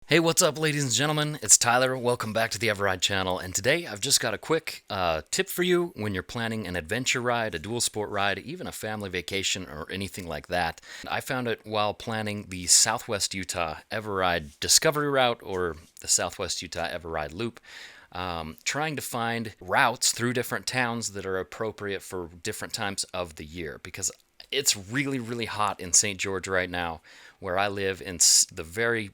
Hey, what's up, ladies and gentlemen? It's Tyler. Welcome back to the Everride channel. And today I've just got a quick tip for you when you're planning an adventure ride, a dual sport ride, even a family vacation, or anything like that. I found it while planning the Southwest Utah Everride Discovery Route or the Southwest Utah Everride Loop. Trying to find routes through different towns that are appropriate for different times of the year because it's really, really hot in St. George right now, where I live in the very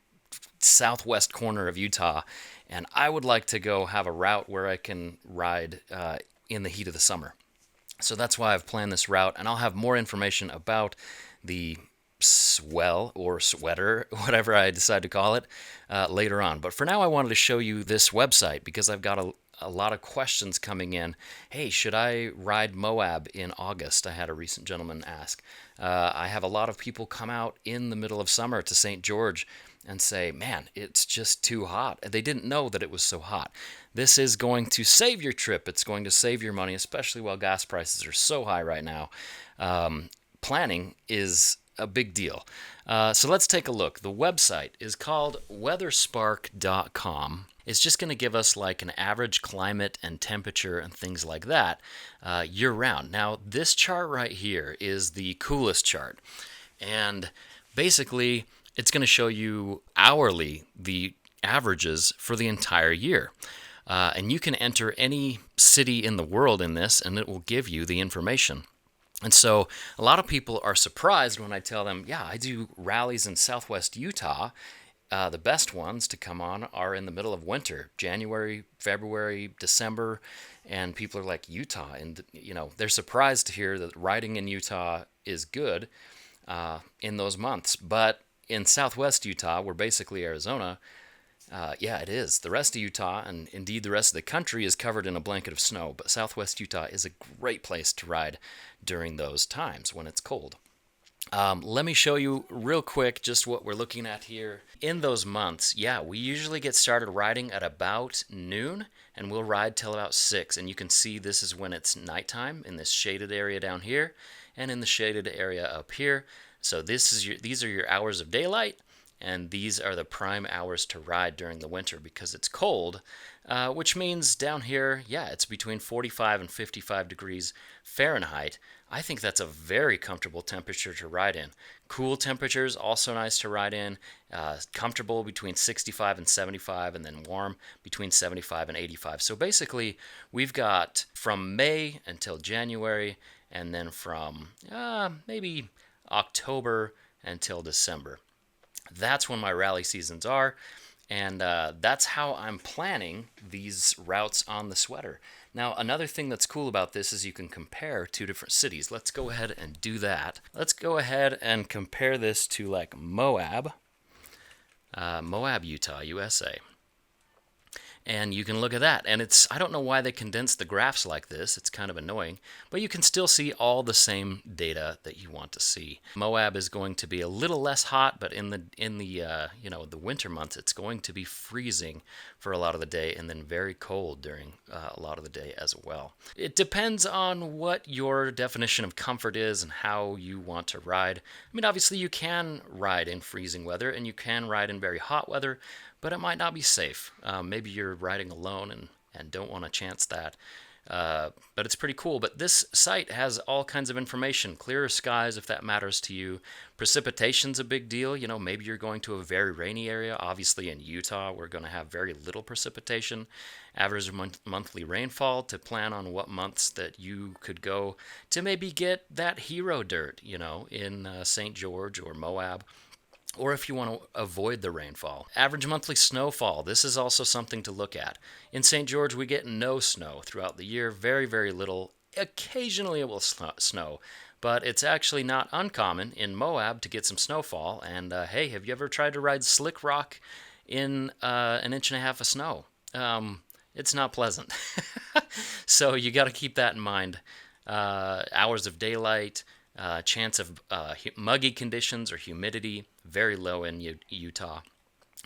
southwest corner of Utah, and I would like to go have a route where I can ride in the heat of the summer. So that's why I've planned this route, and I'll have more information about the swell or sweater, whatever I decide to call it, later on. But for now, I wanted to show you this website because I've got a lot of questions coming in. Hey, should I ride Moab in August? I had a recent gentleman ask. I have a lot of people come out in the middle of summer to St. George and say, man, it's just too hot. They didn't know that it was so hot. This is going to save your trip. It's going to save your money, especially while gas prices are so high right now. Planning is a big deal. So let's take a look. The website is called WeatherSpark.com. It's just going to give us like an average climate and temperature and things like that year round. Now, this chart right here is the coolest chart. And basically, it's going to show you hourly the averages for the entire year. And you can enter any city in the world in this, and it will give you the information. And so a lot of people are surprised when I tell them, yeah, I do rallies in southwest Utah. The best ones to come on are in the middle of winter, January, February, December, and people are like, Utah. And, they're surprised to hear that riding in Utah is good in those months. But in southwest Utah, we're basically Arizona, yeah, it is. The rest of Utah, and indeed the rest of the country, is covered in a blanket of snow. But southwest Utah is a great place to ride during those times when it's cold. Let me show you real quick just what we're looking at here. In those months, yeah, we usually get started riding at about noon, and we'll ride till about 6. And you can see this is when it's nighttime in this shaded area down here, and in the shaded area up here. So these are your hours of daylight, and these are the prime hours to ride during the winter because it's cold, which means down here, yeah, it's between 45 and 55 degrees Fahrenheit. I think that's a very comfortable temperature to ride in. Cool temperatures, also nice to ride in. Comfortable between 65 and 75, and then warm between 75 and 85. So basically, we've got from May until January, and then from maybe October until December. That's when my rally seasons are, and that's how I'm planning these routes on the sweater. Now, another thing that's cool about this is you can compare two different cities. Let's go ahead and do that. Let's go ahead and compare this to like Moab, Utah, USA. And you can look at that. And I don't know why they condense the graphs like this. It's kind of annoying. But you can still see all the same data that you want to see. Moab is going to be a little less hot, but in the the winter months, it's going to be freezing for a lot of the day and then very cold during a lot of the day as well. It depends on what your definition of comfort is and how you want to ride. I mean, obviously you can ride in freezing weather and you can ride in very hot weather, but it might not be safe. Maybe you're riding alone and don't want to chance that. But it's pretty cool. But this site has all kinds of information. Clearer skies, if that matters to you. Precipitation's a big deal. Maybe you're going to a very rainy area. Obviously, in Utah, we're going to have very little precipitation. Average monthly rainfall to plan on what months that you could go to maybe get that hero dirt, in St. George or Moab, or if you want to avoid the rainfall. Average monthly snowfall, this is also something to look at. In St. George, we get no snow throughout the year, very, very little. Occasionally it will snow, but it's actually not uncommon in Moab to get some snowfall. And hey, have you ever tried to ride slick rock in 1.5 inches of snow? It's not pleasant. So you got to keep that in mind. Hours of daylight, chance of muggy conditions or humidity, very low in Utah.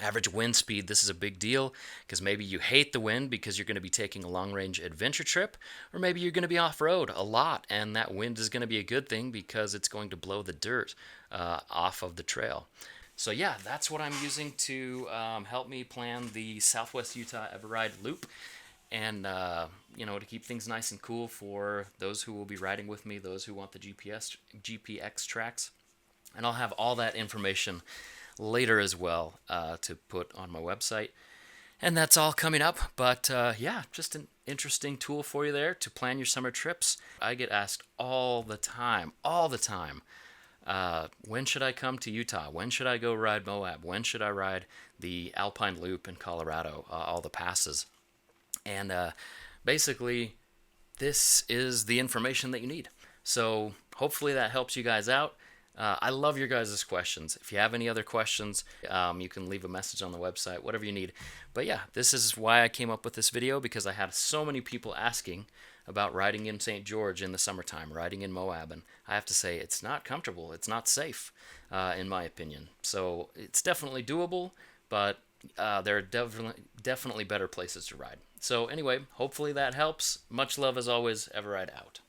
Average wind speed, this is a big deal because maybe you hate the wind because you're going to be taking a long-range adventure trip, or maybe you're going to be off-road a lot, and that wind is going to be a good thing because it's going to blow the dirt off of the trail. So yeah, that's what I'm using to help me plan the Southwest Utah Everride Loop, and to keep things nice and cool for those who will be riding with me, those who want the GPX tracks, and I'll have all that information later as well to put on my website. And that's all coming up. But yeah, just an interesting tool for you there to plan your summer trips. I get asked all the time, when should I come to Utah? When should I go ride Moab? When should I ride the Alpine Loop in Colorado? All the passes. And basically, this is the information that you need. So hopefully that helps you guys out. I love your guys' questions. If you have any other questions, you can leave a message on the website, whatever you need. But yeah, this is why I came up with this video, because I had so many people asking about riding in St. George in the summertime, riding in Moab, and I have to say it's not comfortable. It's not safe, in my opinion. So it's definitely doable, but there are definitely better places to ride. So anyway, hopefully that helps. Much love as always. Everride out.